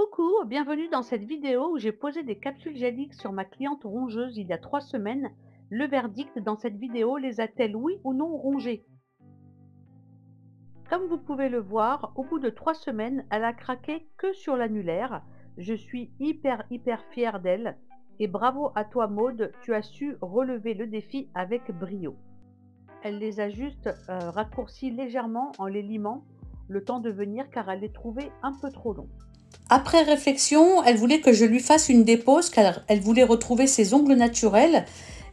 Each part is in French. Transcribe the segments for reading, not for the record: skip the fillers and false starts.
Coucou, bienvenue dans cette vidéo où j'ai posé des capsules géliques sur ma cliente rongeuse il y a 3 semaines. Le verdict dans cette vidéo, les a-t-elle oui ou non rongées? Comme vous pouvez le voir, au bout de 3 semaines, elle a craqué que sur l'annulaire. Je suis hyper fière d'elle et bravo à toi Maude, tu as su relever le défi avec brio. Elle les a juste raccourcis légèrement en les limant le temps de venir car elle les trouvait un peu trop longs. Après réflexion, elle voulait que je lui fasse une dépose car elle voulait retrouver ses ongles naturels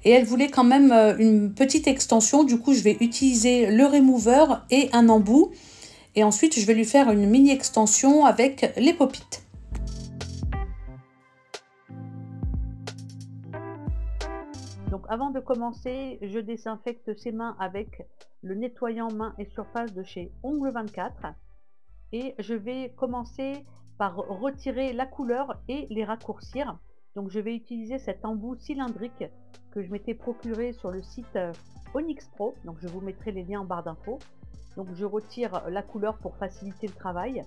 et elle voulait quand même une petite extension. Du coup, je vais utiliser le remover et un embout. Et ensuite, je vais lui faire une mini extension avec les pop-it. Donc avant de commencer, je désinfecte ses mains avec le nettoyant main et surface de chez Ongle 24 et je vais commencer par retirer la couleur et les raccourcir. Donc je vais utiliser cet embout cylindrique que je m'étais procuré sur le site Onyx Pro. Donc je vous mettrai les liens en barre d'infos. Donc je retire la couleur pour faciliter le travail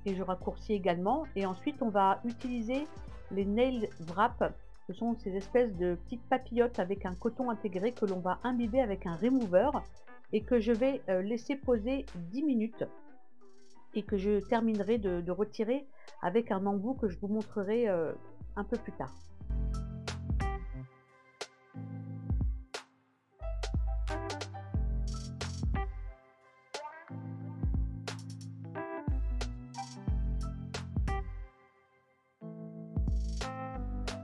et je raccourcis également. Et ensuite on va utiliser les nail wrap. Ce sont ces espèces de petites papillotes avec un coton intégré que l'on va imbiber avec un remover et que je vais laisser poser 10 minutes et que je terminerai de retirer avec un embout que je vous montrerai un peu plus tard.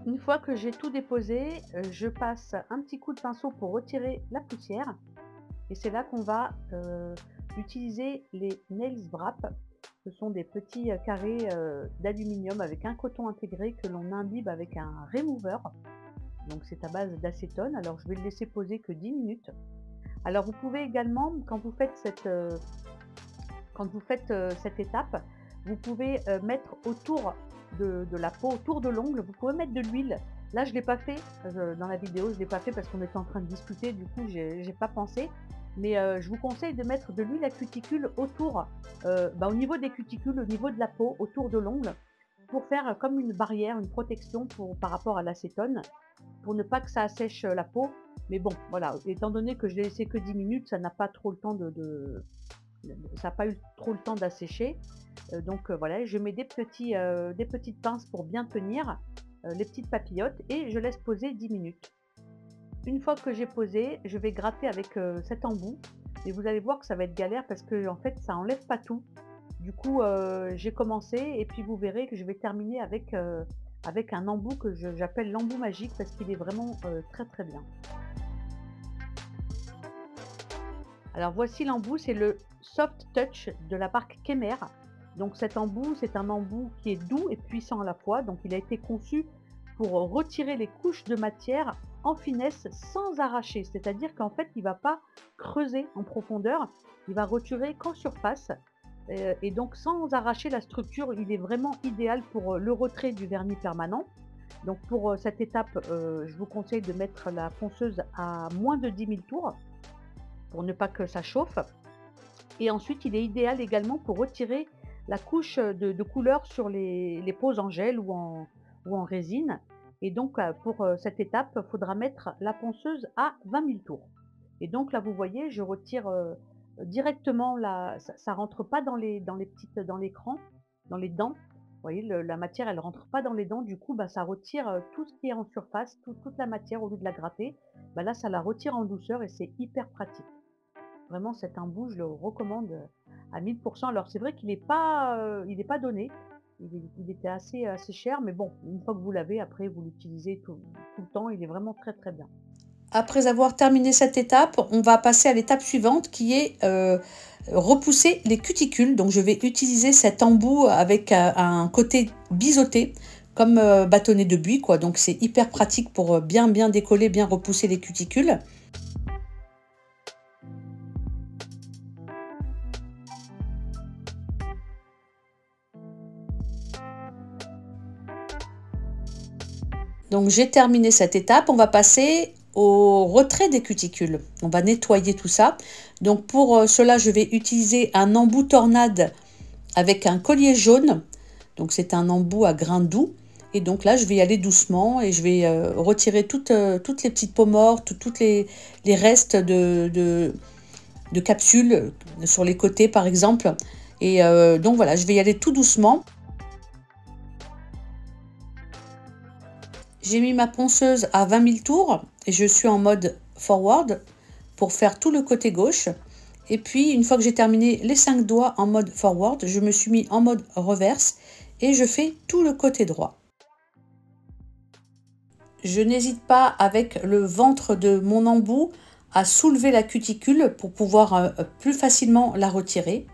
Une fois que j'ai tout déposé, je passe un petit coup de pinceau pour retirer la poussière et c'est là qu'on va utiliser les nails wrap. Ce sont des petits carrés d'aluminium avec un coton intégré que l'on imbibe avec un remover. Donc c'est à base d'acétone. Alors je vais le laisser poser que 10 minutes. Alors vous pouvez également, quand vous faites cette étape, vous pouvez mettre autour de la peau, autour de l'ongle, vous pouvez mettre de l'huile. Là je ne l'ai pas fait dans la vidéo, je ne l'ai pas fait parce qu'on était en train de discuter, du coup j'ai pas pensé. Mais je vous conseille de mettre de l'huile à cuticule autour, au niveau des cuticules, au niveau de la peau, autour de l'ongle, pour faire comme une barrière, une protection par rapport à l'acétone, pour ne pas que ça assèche la peau. Mais bon, voilà, étant donné que je l'ai laissé que 10 minutes, ça n'a pas trop le temps ça n'a pas eu trop le temps d'assécher. Donc voilà, je mets des petites pinces pour bien tenir les petites papillotes et je laisse poser 10 minutes. Une fois que j'ai posé, je vais gratter avec cet embout et vous allez voir que ça va être galère parce que en fait ça enlève pas tout. Du coup j'ai commencé et puis vous verrez que je vais terminer avec un embout que j'appelle l'embout magique parce qu'il est vraiment très bien. Alors voici l'embout, c'est le Soft Touch de la marque Kemer. Donc cet embout, c'est un embout qui est doux et puissant à la fois. Donc il a été conçu pour retirer les couches de matière en finesse sans arracher. C'est-à-dire qu'en fait, il ne va pas creuser en profondeur, il va retirer qu'en surface. Et donc sans arracher la structure, il est vraiment idéal pour le retrait du vernis permanent. Donc pour cette étape, je vous conseille de mettre la ponceuse à moins de 10 000 tours pour ne pas que ça chauffe. Et ensuite, il est idéal également pour retirer la couche de couleur sur les poses en gel ou en résine. Et donc, pour cette étape, il faudra mettre la ponceuse à 20 000 tours. Et donc là, vous voyez, je retire directement, ça ne rentre pas dans l'écran, dans les dents. Vous voyez, la matière, elle ne rentre pas dans les dents. Du coup, ça retire tout ce qui est en surface, toute la matière, au lieu de la gratter. Là, ça la retire en douceur et c'est hyper pratique. Vraiment, cet embout, je le recommande à 1000 %. Alors, c'est vrai qu'il n'est pas donné. Il était assez cher, mais bon, une fois que vous l'avez, après, vous l'utilisez tout le temps. Il est vraiment très bien. Après avoir terminé cette étape, on va passer à l'étape suivante qui est repousser les cuticules. Donc je vais utiliser cet embout avec un côté biseauté comme bâtonnet de buis, quoi. Donc c'est hyper pratique pour bien décoller, bien repousser les cuticules. Donc j'ai terminé cette étape, on va passer au retrait des cuticules. On va nettoyer tout ça. Donc pour cela, je vais utiliser un embout tornade avec un collier jaune. Donc c'est un embout à grains doux. Et donc là, je vais y aller doucement et je vais retirer toutes les petites peaux mortes, toutes les restes de capsules sur les côtés par exemple. Et donc voilà, je vais y aller tout doucement. J'ai mis ma ponceuse à 20 000 tours et je suis en mode forward pour faire tout le côté gauche. Et puis, une fois que j'ai terminé les 5 doigts en mode forward, je me suis mis en mode reverse et je fais tout le côté droit. Je n'hésite pas avec le ventre de mon embout à soulever la cuticule pour pouvoir plus facilement la retirer.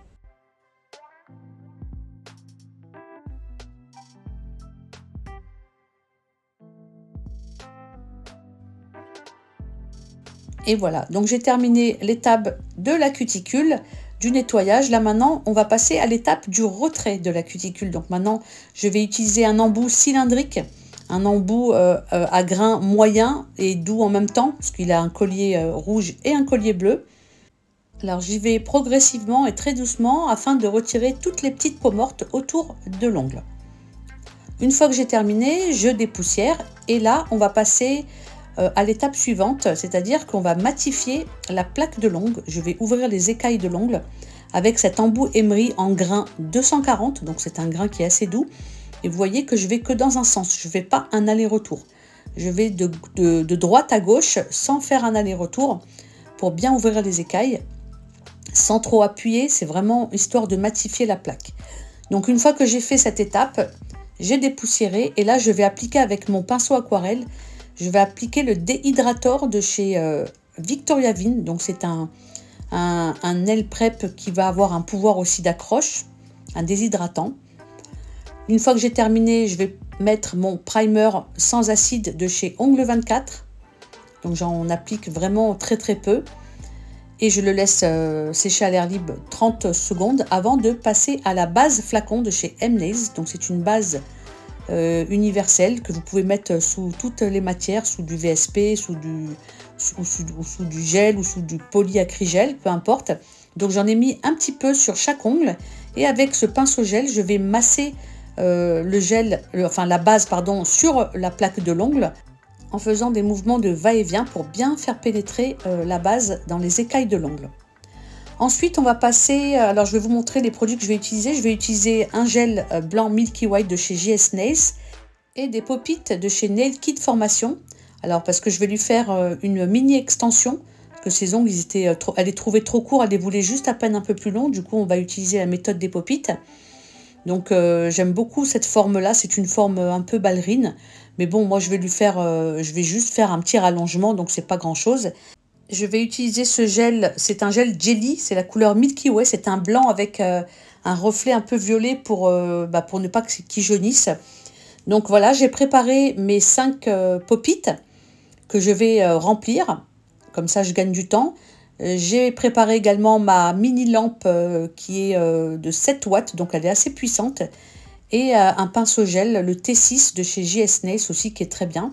Et voilà, donc j'ai terminé l'étape de la cuticule, du nettoyage. Là maintenant, on va passer à l'étape du retrait de la cuticule. Donc maintenant, je vais utiliser un embout cylindrique, un embout à grains moyens et doux en même temps, parce qu'il a un collier rouge et un collier bleu. Alors j'y vais progressivement et très doucement afin de retirer toutes les petites peaux mortes autour de l'ongle. Une fois que j'ai terminé, je dépoussière et là, on va passer à l'étape suivante, c'est-à-dire qu'on va matifier la plaque de l'ongle. Je vais ouvrir les écailles de l'ongle avec cet embout Emery en grain 240, donc c'est un grain qui est assez doux. Et vous voyez que je vais que dans un sens, je ne fais pas un aller-retour. Je vais de droite à gauche sans faire un aller-retour pour bien ouvrir les écailles, sans trop appuyer, c'est vraiment histoire de matifier la plaque. Donc une fois que j'ai fait cette étape, j'ai dépoussiéré et là je vais appliquer avec mon pinceau aquarelle. Je vais appliquer le déhydrator de chez Victoria Vin. Donc c'est un nail prep qui va avoir un pouvoir aussi d'accroche, un déshydratant. Une fois que j'ai terminé, je vais mettre mon primer sans acide de chez Ongle 24. Donc j'en applique vraiment très peu. Et je le laisse sécher à l'air libre 30 secondes avant de passer à la base flacon de chez M-Nails. Donc c'est une base universelle que vous pouvez mettre sous toutes les matières, sous du VSP, sous du gel ou sous du polyacrygel, peu importe. Donc j'en ai mis un petit peu sur chaque ongle et avec ce pinceau gel, je vais masser la base sur la plaque de l'ongle en faisant des mouvements de va-et-vient pour bien faire pénétrer la base dans les écailles de l'ongle. Ensuite, on va passer, alors je vais vous montrer les produits que je vais utiliser. Je vais utiliser un gel blanc Milky White de chez JS Nails et des pop-it de chez Nail Kit Formation. Alors parce que je vais lui faire une mini extension, parce que ses ongles, elle les trouvait trop courts, elle les voulait juste à peine un peu plus longs. Du coup, on va utiliser la méthode des pop-it. Donc j'aime beaucoup cette forme-là, c'est une forme un peu ballerine. Mais bon, moi je vais juste faire un petit rallongement, donc c'est pas grand-chose. Je vais utiliser ce gel, c'est un gel jelly, c'est la couleur Milky Way, c'est un blanc avec un reflet un peu violet pour ne pas qu'il jaunisse. Donc voilà, j'ai préparé mes 5 pop-it que je vais remplir, comme ça je gagne du temps. J'ai préparé également ma mini lampe qui est de 7 watts, donc elle est assez puissante. Et un pinceau gel, le T6 de chez JS Nails aussi qui est très bien.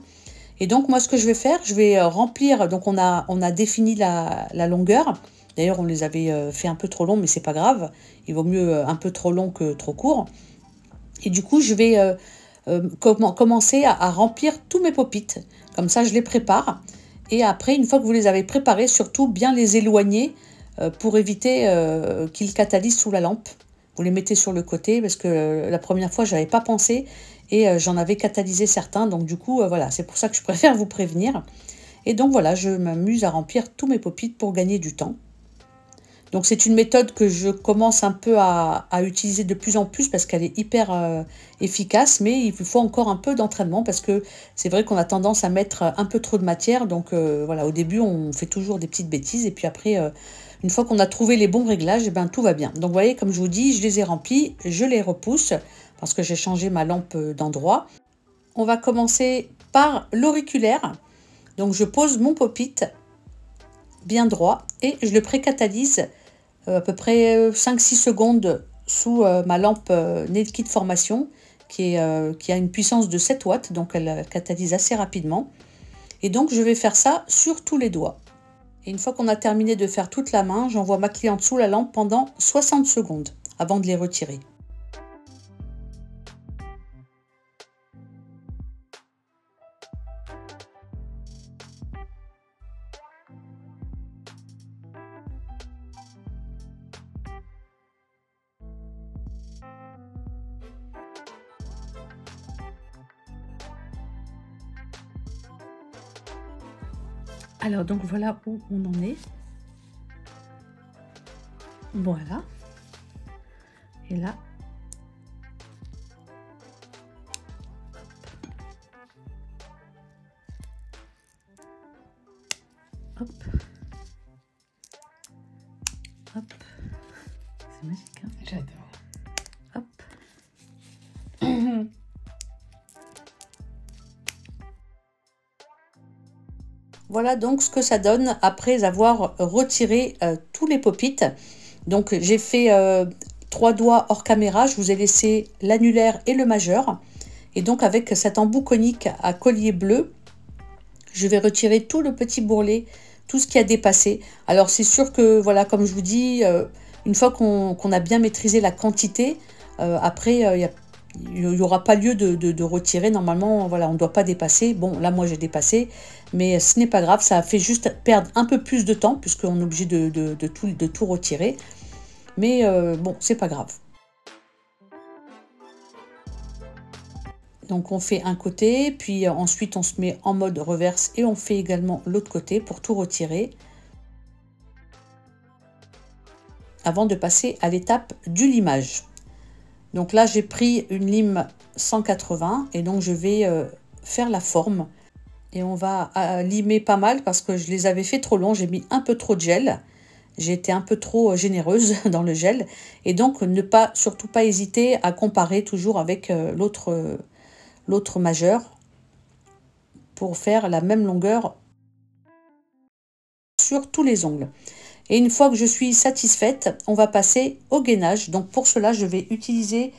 Et donc moi ce que je vais faire, je vais remplir, donc on a défini la longueur. D'ailleurs on les avait fait un peu trop longs mais c'est pas grave. Il vaut mieux un peu trop long que trop court. Et du coup je vais commencer à remplir tous mes pop-it. Comme ça je les prépare. Et après une fois que vous les avez préparés, surtout bien les éloigner pour éviter qu'ils catalysent sous la lampe. Vous les mettez sur le côté parce que la première fois je n'avais pas pensé. Et j'en avais catalysé certains, donc du coup, voilà, c'est pour ça que je préfère vous prévenir. Et donc voilà, je m'amuse à remplir tous mes pop-it pour gagner du temps. Donc c'est une méthode que je commence un peu à utiliser de plus en plus parce qu'elle est hyper efficace, mais il faut encore un peu d'entraînement parce que c'est vrai qu'on a tendance à mettre un peu trop de matière. Donc voilà, au début, on fait toujours des petites bêtises et puis après, une fois qu'on a trouvé les bons réglages, tout va bien. Donc vous voyez, comme je vous dis, je les ai remplis, je les repousse parce que j'ai changé ma lampe d'endroit. On va commencer par l'auriculaire. Donc je pose mon pop-it bien droit et je le précatalyse à peu près 5-6 secondes sous ma lampe Nail Kit Formation qui a une puissance de 7 watts, donc elle catalyse assez rapidement. Et donc je vais faire ça sur tous les doigts. Et une fois qu'on a terminé de faire toute la main, j'envoie ma cliente sous la lampe pendant 60 secondes avant de les retirer. Alors donc voilà où on en est. Voilà. Et là, hop, hop, c'est magique, hein. J'adore. Hop. Voilà donc ce que ça donne après avoir retiré tous les pop-it. Donc j'ai fait 3 doigts hors caméra, je vous ai laissé l'annulaire et le majeur. Et donc avec cet embout conique à collier bleu, je vais retirer tout le petit bourrelet, tout ce qui a dépassé. Alors c'est sûr que, voilà, comme je vous dis, une fois qu'on a bien maîtrisé la quantité, après il n'y aura pas lieu de retirer. Normalement, voilà, on ne doit pas dépasser. Bon, là moi j'ai dépassé, mais ce n'est pas grave, ça fait juste perdre un peu plus de temps, puisqu'on est obligé de tout retirer. Mais bon, c'est pas grave. Donc on fait un côté, puis ensuite on se met en mode reverse et on fait également l'autre côté pour tout retirer. Avant de passer à l'étape du limage. Donc là j'ai pris une lime 180 et donc je vais faire la forme. Et on va limer pas mal parce que je les avais fait trop longs, j'ai mis un peu trop de gel. J'ai été un peu trop généreuse dans le gel. Et donc surtout pas hésiter à comparer toujours avec l'autre majeur pour faire la même longueur sur tous les ongles. Et une fois que je suis satisfaite, on va passer au gainage. Donc pour cela, je vais utiliser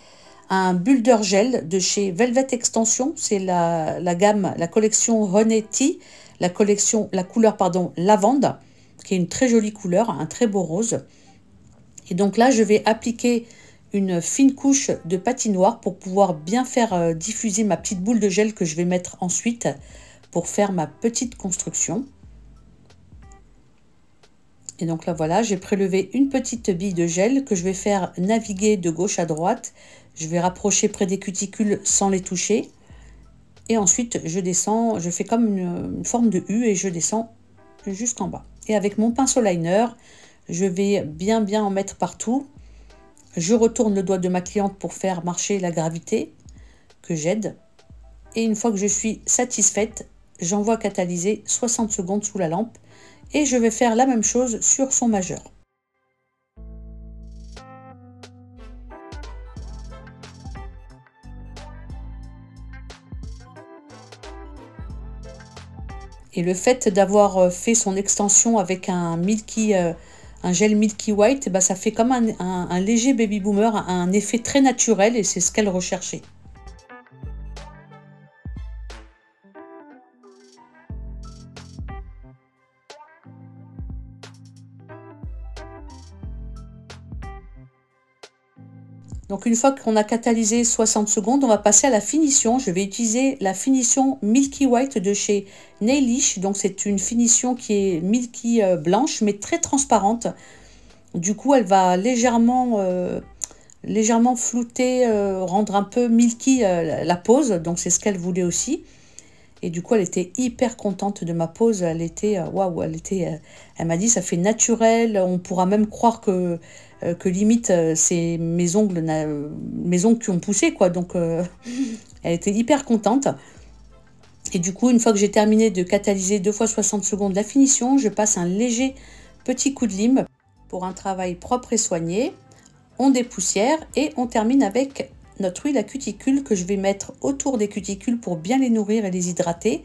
un builder gel de chez Velvet Extension. C'est la gamme, la collection Honey Tea, la couleur lavande, qui est une très jolie couleur, un très beau rose. Et donc là, je vais appliquer une fine couche de patinoire pour pouvoir bien faire diffuser ma petite boule de gel que je vais mettre ensuite pour faire ma petite construction. Et donc là voilà, j'ai prélevé une petite bille de gel que je vais faire naviguer de gauche à droite. Je vais rapprocher près des cuticules sans les toucher. Et ensuite je descends, je fais comme une forme de U et je descends jusqu'en bas. Et avec mon pinceau liner, je vais bien en mettre partout. Je retourne le doigt de ma cliente pour faire marcher la gravité que j'aide. Et une fois que je suis satisfaite, j'envoie catalyser 60 secondes sous la lampe. Et je vais faire la même chose sur son majeur. Et le fait d'avoir fait son extension avec un gel Milky White, bah, ça fait comme un léger baby boomer, un effet très naturel et c'est ce qu'elle recherchait. Donc une fois qu'on a catalysé 60 secondes, on va passer à la finition. Je vais utiliser la finition Milky White de chez Nailish. Donc c'est une finition qui est milky blanche mais très transparente. Du coup elle va légèrement flouter, rendre un peu milky la pose. Donc c'est ce qu'elle voulait aussi. Et du coup elle était hyper contente de ma pose. Elle était waouh, elle m'a dit ça fait naturel. On pourra même croire que limite c'est mes ongles qui ont poussé quoi. Donc elle était hyper contente. Et du coup une fois que j'ai terminé de catalyser 2 fois 60 secondes la finition, je passe un léger petit coup de lime pour un travail propre et soigné. On dépoussière et on termine avec notre huile à cuticule que je vais mettre autour des cuticules pour bien les nourrir et les hydrater.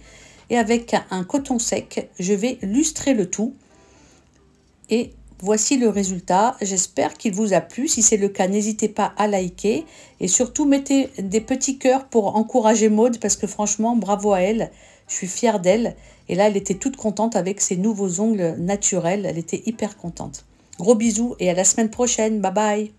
Et avec un coton sec, je vais lustrer le tout. Et voici le résultat. J'espère qu'il vous a plu. Si c'est le cas, n'hésitez pas à liker. Et surtout, mettez des petits cœurs pour encourager Maude parce que franchement, bravo à elle. Je suis fière d'elle. Et là, elle était toute contente avec ses nouveaux ongles naturels. Elle était hyper contente. Gros bisous et à la semaine prochaine. Bye bye.